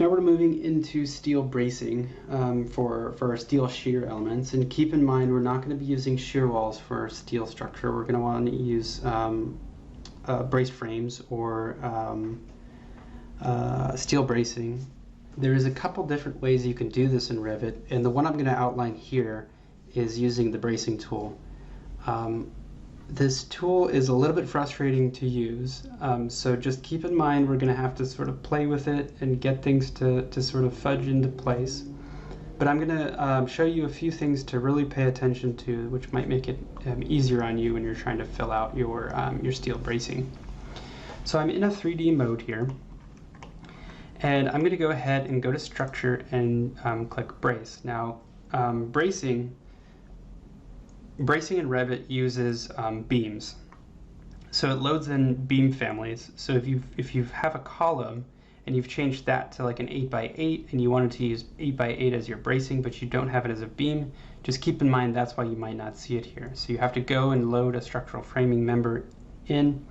So now we're moving into steel bracing for our steel shear elements. And keep in mind, we're not going to be using shear walls for our steel structure. We're going to want to use brace frames or steel bracing. There is a couple different ways you can do this in Revit, and the one I'm going to outline here is using the bracing tool. This tool is a little bit frustrating to use, so just keep in mind we're going to have to sort of play with it and get things to sort of fudge into place. But I'm going to show you a few things to really pay attention to, which might make it easier on you when you're trying to fill out your steel bracing. So I'm in a 3D mode here, and I'm going to go ahead and go to Structure and click Brace. Now, bracing in Revit uses beams. So it loads in beam families. So if you have a column and you've changed that to like an 8x8 and you wanted to use 8x8 as your bracing, but you don't have it as a beam, just keep in mind that's why you might not see it here. So you have to go and load a structural framing member in,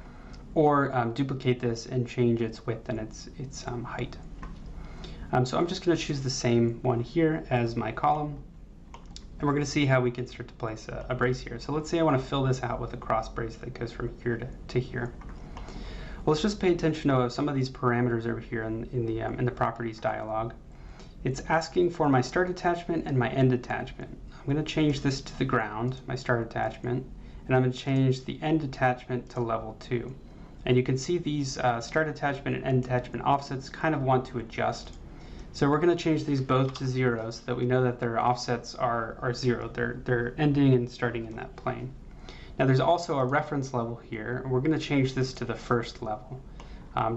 or duplicate this and change its width and its height. So I'm just going to choose the same one here as my column. And we're going to see how we can start to place a brace here. So let's say I want to fill this out with a cross brace that goes from here to here. Well, let's just pay attention to some of these parameters over here in the properties dialog. It's asking for my start attachment and my end attachment. I'm going to change this to the ground, my start attachment, and I'm going to change the end attachment to level 2. And you can see these start attachment and end attachment offsets kind of want to adjust. So we're going to change these both to 0 so that we know that their offsets are 0. They're ending and starting in that plane. Now there's also a reference level here, and we're going to change this to the first level.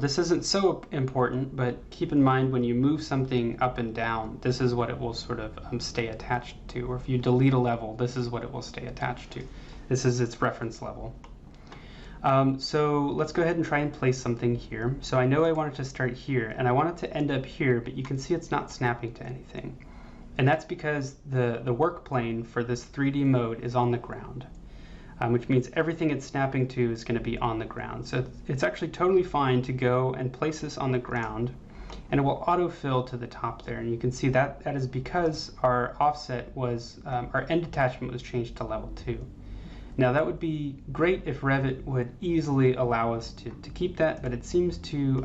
This isn't so important, but keep in mind when you move something up and down, this is what it will sort of stay attached to. Or if you delete a level, this is what it will stay attached to. This is its reference level. So let's go ahead and try and place something here. So I know I want it to start here, and I want it to end up here, but you can see it's not snapping to anything. And that's because the work plane for this 3D mode is on the ground, which means everything it's snapping to is going to be on the ground. So it's actually totally fine to go and place this on the ground, and it will autofill to the top there. And you can see that is because our offset was, our end attachment was changed to level 2. Now that would be great if Revit would easily allow us to keep that, but it seems to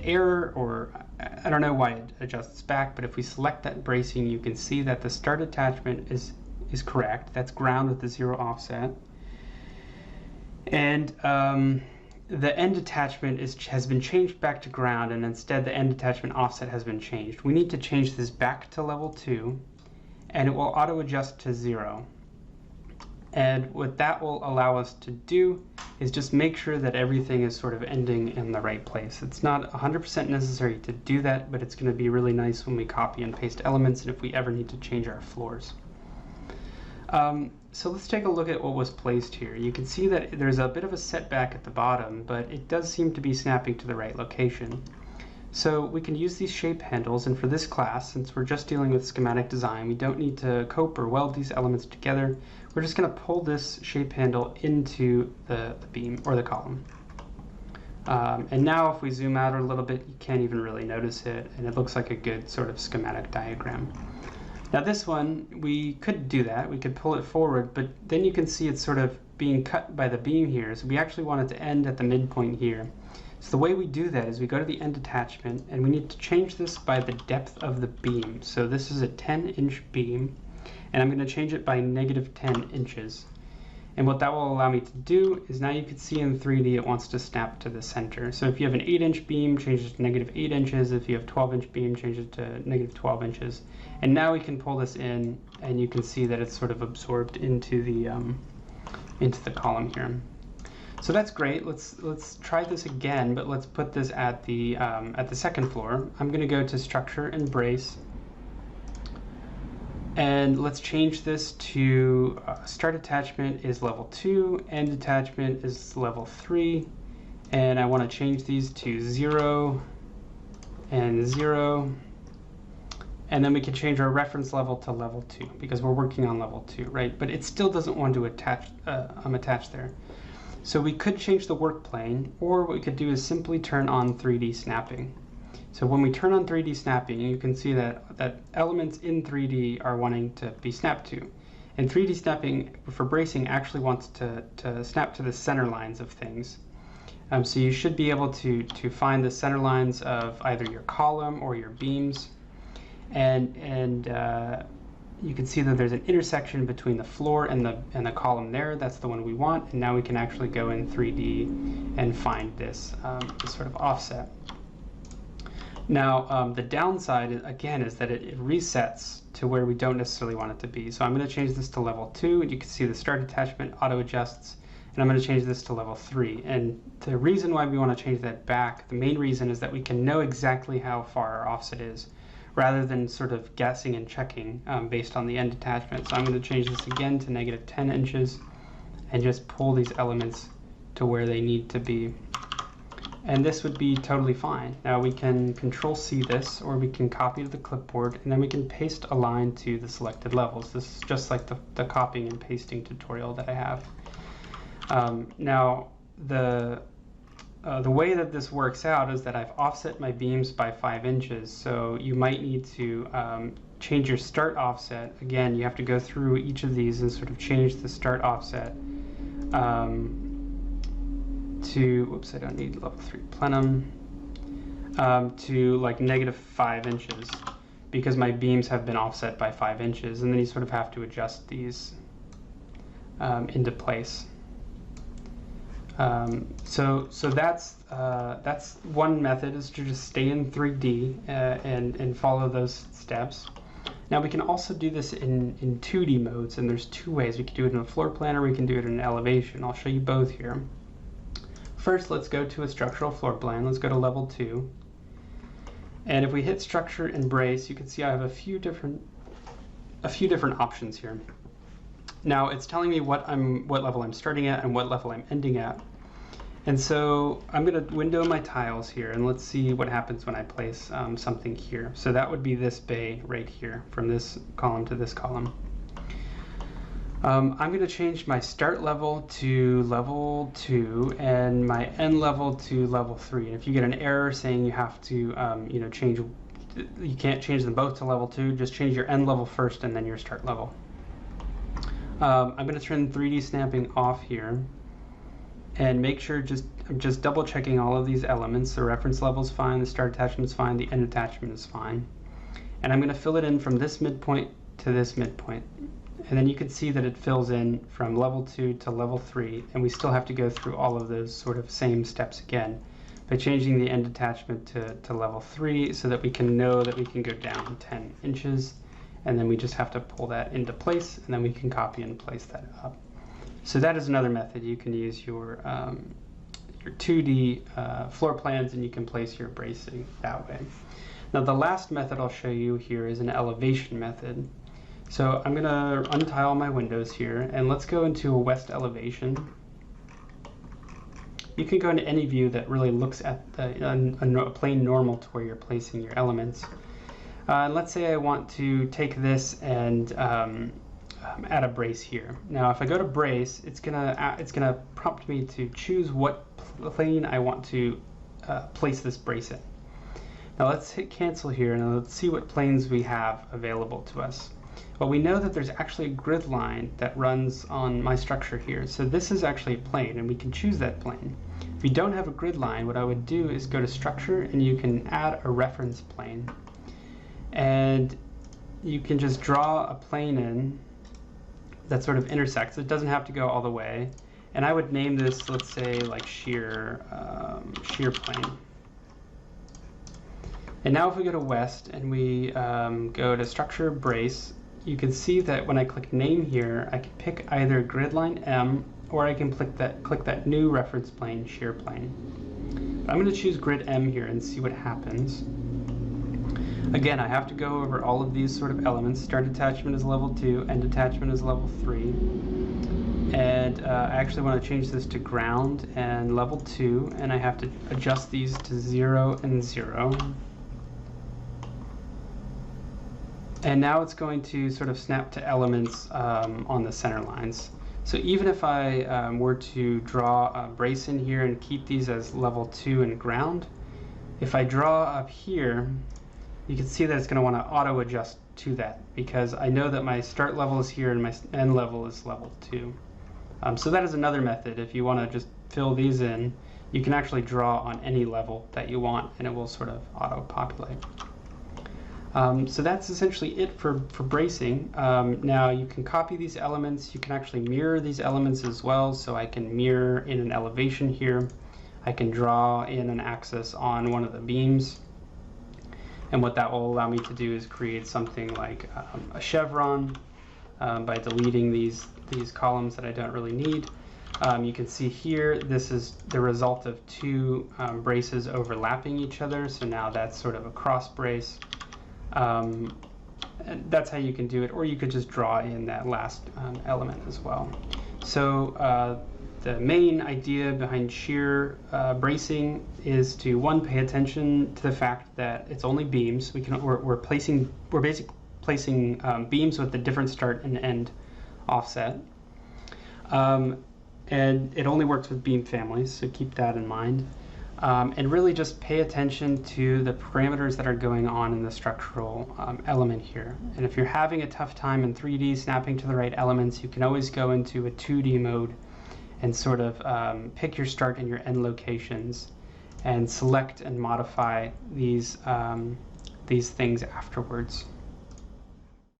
error, or I don't know why it adjusts back, but if we select that bracing, you can see that the start attachment is correct. That's ground with the 0 offset. And the end attachment has been changed back to ground, and instead the end attachment offset has been changed. We need to change this back to level 2, and it will auto adjust to 0. And what that will allow us to do is just make sure that everything is sort of ending in the right place. It's not 100% necessary to do that, but it's going to be really nice when we copy and paste elements and if we ever need to change our floors. So let's take a look at what was placed here. You can see that there's a bit of a setback at the bottom, but it does seem to be snapping to the right location. So we can use these shape handles, and for this class, since we're just dealing with schematic design, we don't need to cope or weld these elements together. We're just going to pull this shape handle into the beam or the column. And now if we zoom out a little bit, you can't even really notice it, and it looks like a good sort of schematic diagram. Now this one, we could do that. We could pull it forward, but then you can see it's sort of being cut by the beam here, so we actually want it to end at the midpoint here. So the way we do that is we go to the end attachment, and we need to change this by the depth of the beam. So this is a 10-inch beam, and I'm going to change it by -10 inches. And what that will allow me to do is now you can see in 3D it wants to snap to the center. So if you have an 8-inch beam, change it to -8 inches. If you have a 12-inch beam, change it to -12 inches. And now we can pull this in, and you can see that it's sort of absorbed into the column here. So that's great. Let's try this again, but let's put this at the second floor. I'm going to go to Structure and Brace, and let's change this to start attachment is level 2, end attachment is level 3, and I want to change these to 0 and 0. And then we can change our reference level to level 2 because we're working on level 2, right? But it still doesn't want to attach there. So we could change the work plane, or what we could do is simply turn on 3D snapping. So when we turn on 3D snapping, you can see that elements in 3D are wanting to be snapped to. And 3D snapping for bracing actually wants to snap to the center lines of things. So you should be able to find the center lines of either your column or your beams. And you can see that there's an intersection between the floor and the column there. That's the one we want. And now we can actually go in 3D and find this sort of offset. Now, the downside, again, is that it resets to where we don't necessarily want it to be. So I'm going to change this to level 2, and you can see the start attachment auto-adjusts, and I'm going to change this to level 3. And the reason why we want to change that back, the main reason is that we can know exactly how far our offset is, rather than sort of guessing and checking based on the end attachment. So I'm going to change this again to -10 inches, and just pull these elements to where they need to be. And this would be totally fine. Now we can Control-C this, or we can copy to the clipboard, and then we can paste a line to the selected levels. This is just like the copying and pasting tutorial that I have. Now, the way that this works out is that I've offset my beams by 5 inches, so you might need to change your start offset. Again, you have to go through each of these and sort of change the start offset to, whoops, I don't need level 3 plenum, to like -5 inches, because my beams have been offset by 5 inches, and then you sort of have to adjust these into place. So that's one method, is to just stay in 3D and follow those steps. Now we can also do this in 2D modes, and there's 2 ways. We can do it in a floor plan, or we can do it in an elevation. I'll show you both here. First, let's go to a structural floor plan. Let's go to level 2. And if we hit structure and brace, you can see I have a few different options here. Now it's telling me what level I'm starting at and what level I'm ending at. And so I'm going to window my tiles here, and let's see what happens when I place something here. So that would be this bay right here, from this column to this column. I'm going to change my start level to level 2 and my end level to level 3. And if you get an error saying you have to, you can't change them both to level 2, just change your end level first and then your start level. I'm going to turn 3D snapping off here, and make sure I'm just double checking all of these elements. The reference level is fine, the start attachment is fine, the end attachment is fine. And I'm going to fill it in from this midpoint to this midpoint. And then you can see that it fills in from level 2 to level 3, and we still have to go through all of those sort of same steps again by changing the end attachment to level 3, so that we can know that we can go down 10 inches, and then we just have to pull that into place, and then we can copy and place that up. So that is another method. You can use your 2D floor plans, and you can place your bracing that way. Now the last method I'll show you here is an elevation method. So I'm going to untile my windows here, and let's go into a west elevation. You can go into any view that really looks at a plane normal to where you're placing your elements. Let's say I want to take this and add a brace here. Now if I go to brace, it's gonna prompt me to choose what plane I want to place this brace in. Now let's hit cancel here, and let's see what planes we have available to us. Well, we know that there's actually a grid line that runs on my structure here. So this is actually a plane, and we can choose that plane. If you don't have a grid line, what I would do is go to structure, and you can add a reference plane. And you can just draw a plane in that sort of intersects. It doesn't have to go all the way. And I would name this, let's say, like shear plane. And now if we go to west and we go to structure, brace, you can see that when I click name here, I can pick either grid line M, or I can click that new reference plane, shear plane. I'm going to choose grid M here and see what happens. Again, I have to go over all of these sort of elements. Start attachment is level 2, end attachment is level 3. And I actually want to change this to ground and level 2, and I have to adjust these to 0 and 0. And now it's going to sort of snap to elements on the center lines. So even if I were to draw a brace in here and keep these as level 2 and ground, If I draw up here, you can see that it's going to want to auto adjust to that because I know that my start level is here and my end level is level 2. So that is another method. If you want to just fill these in, you can actually draw on any level that you want and it will sort of auto-populate. So that's essentially it for bracing. Now you can copy these elements. You can actually mirror these elements as well. So I can mirror in an elevation here. I can draw in an axis on one of the beams. And what that will allow me to do is create something like a chevron by deleting these columns that I don't really need. You can see here, this is the result of two braces overlapping each other. So now that's sort of a cross brace. And that's how you can do it, or you could just draw in that last element as well. So the main idea behind shear bracing is to, one, pay attention to the fact that it's only beams. We're basically placing beams with a different start and end offset. And it only works with beam families, so keep that in mind. And really just pay attention to the parameters that are going on in the structural element here. And if you're having a tough time in 3D snapping to the right elements, you can always go into a 2D mode and sort of pick your start and your end locations and select and modify these things afterwards.